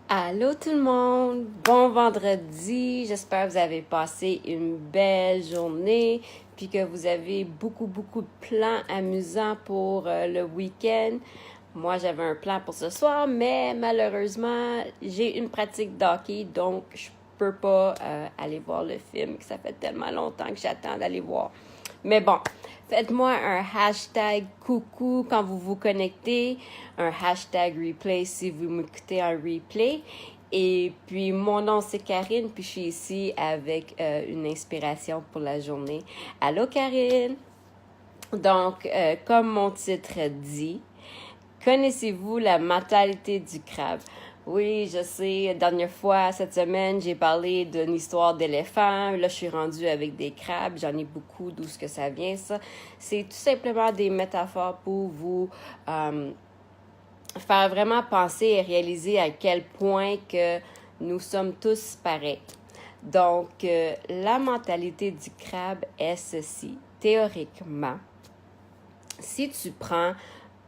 Allô tout le monde, bon vendredi, j'espère que vous avez passé une belle journée puis que vous avez beaucoup de plans amusants pour le week-end. Moi j'avais un plan pour ce soir, mais malheureusement j'ai une pratique d'hockey donc je peux pas aller voir le film que ça fait tellement longtemps que j'attends d'aller voir. Mais bon, faites-moi un hashtag coucou quand vous vous connectez, un hashtag replay si vous m'écoutez en replay. Et puis, mon nom, c'est Karine, puis je suis ici avec une inspiration pour la journée. Allô, Karine! Donc, comme mon titre dit, connaissez-vous la mentalité du crabe? Oui, je sais, dernière fois, cette semaine, j'ai parlé d'une histoire d'éléphant. Là, je suis rendue avec des crabes. J'en ai beaucoup, d'où ce que ça vient, ça. C'est tout simplement des métaphores pour vous faire vraiment penser et réaliser à quel point que nous sommes tous pareils. Donc, la mentalité du crabe est ceci. Théoriquement, si tu prends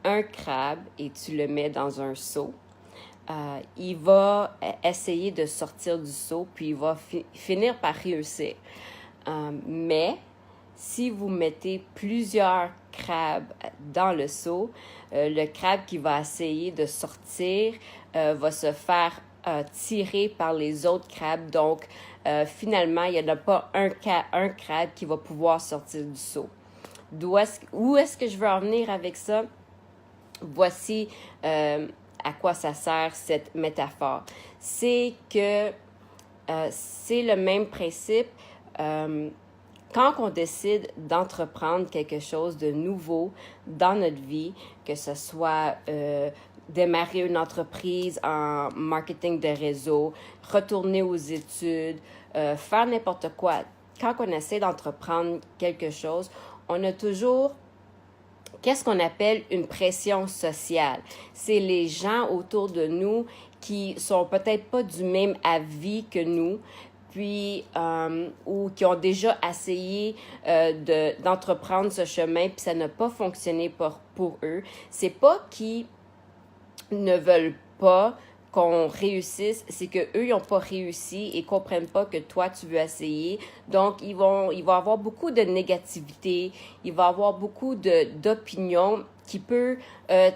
un crabe et tu le mets dans un seau, il va essayer de sortir du seau, puis il va finir par réussir. Mais si vous mettez plusieurs crabes dans le seau, le crabe qui va essayer de sortir va se faire tirer par les autres crabes. Donc, finalement, il n'y en a pas un crabe qui va pouvoir sortir du seau. Où est-ce que je veux en venir avec ça? Voici à quoi ça sert cette métaphore. C'est que c'est le même principe quand on décide d'entreprendre quelque chose de nouveau dans notre vie, que ce soit démarrer une entreprise en marketing de réseau, retourner aux études, faire n'importe quoi. Quand on essaie d'entreprendre quelque chose, on a toujours qu'est-ce qu'on appelle une pression sociale. C'est les gens autour de nous qui sont peut-être pas du même avis que nous, puis ou qui ont déjà essayé d'entreprendre ce chemin, puis ça n'a pas fonctionné pour eux. C'est pas qu'ils ne veulent pas qu'on réussisse, c'est que eux ils n'ont pas réussi et comprennent pas que toi tu veux essayer. Donc il va avoir beaucoup de négativité, il va avoir beaucoup d'opinions qui peut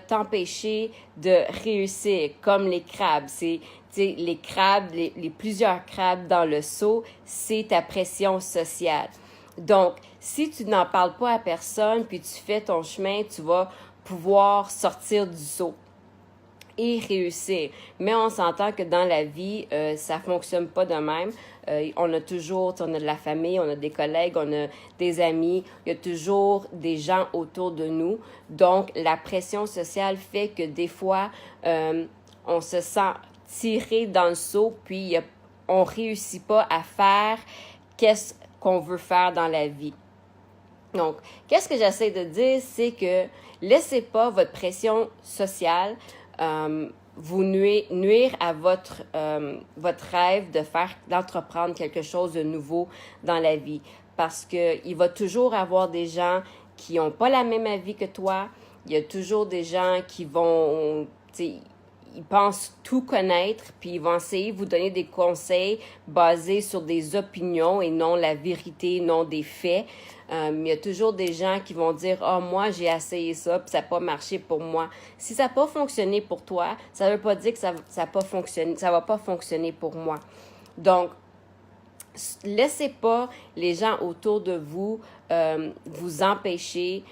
t'empêcher de réussir, comme les crabes. C'est les crabes, les plusieurs crabes dans le seau, c'est ta pression sociale. Donc, si tu n'en parles pas à personne, puis tu fais ton chemin, tu vas pouvoir sortir du seau et réussir. Mais on s'entend que dans la vie, ça fonctionne pas de même. On a de la famille, on a des collègues, on a des amis, il y a toujours des gens autour de nous. Donc, la pression sociale fait que des fois, on se sent tiré dans le seau, puis on réussit pas à faire qu'est-ce qu'on veut faire dans la vie. Donc, qu'est-ce que j'essaie de dire, c'est que laissez pas votre pression sociale vous nuire à votre rêve d'entreprendre quelque chose de nouveau dans la vie. Parce qu'il va toujours avoir des gens qui n'ont pas la même avis que toi. Il y a toujours des gens qui vont, ils pensent tout connaître, puis ils vont essayer de vous donner des conseils basés sur des opinions et non la vérité, non des faits. Il y a toujours des gens qui vont dire « Ah, moi, j'ai essayé ça, puis ça n'a pas marché pour moi. » Si ça n'a pas fonctionné pour toi, ça ne veut pas dire que ça va pas fonctionner pour moi. Donc, laissez pas les gens autour de vous vous empêcher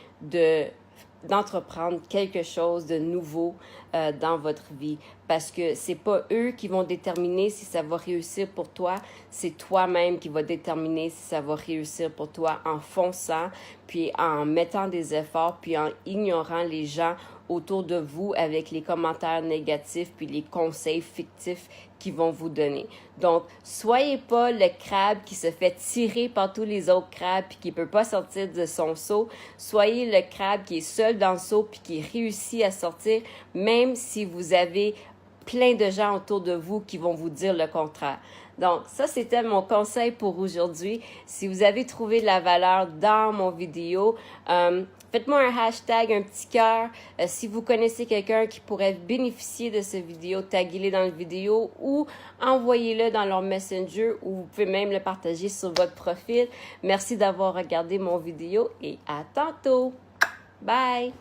d'entreprendre quelque chose de nouveau dans votre vie. Parce que c'est pas eux qui vont déterminer si ça va réussir pour toi, c'est toi-même qui va déterminer si ça va réussir pour toi en fonçant, puis en mettant des efforts, puis en ignorant les gens autour de vous avec les commentaires négatifs puis les conseils fictifs qu'ils vont vous donner. Donc, soyez pas le crabe qui se fait tirer par tous les autres crabes puis qui peut pas sortir de son seau. Soyez le crabe qui est seul dans le seau puis qui réussit à sortir, même si vous avez plein de gens autour de vous qui vont vous dire le contraire. Donc, ça, c'était mon conseil pour aujourd'hui. Si vous avez trouvé de la valeur dans mon vidéo, Faites-moi un hashtag, un petit cœur. Si vous connaissez quelqu'un qui pourrait bénéficier de cette vidéo, taguez-les dans la vidéo ou envoyez-le dans leur Messenger ou vous pouvez même le partager sur votre profil. Merci d'avoir regardé mon vidéo et à tantôt. Bye!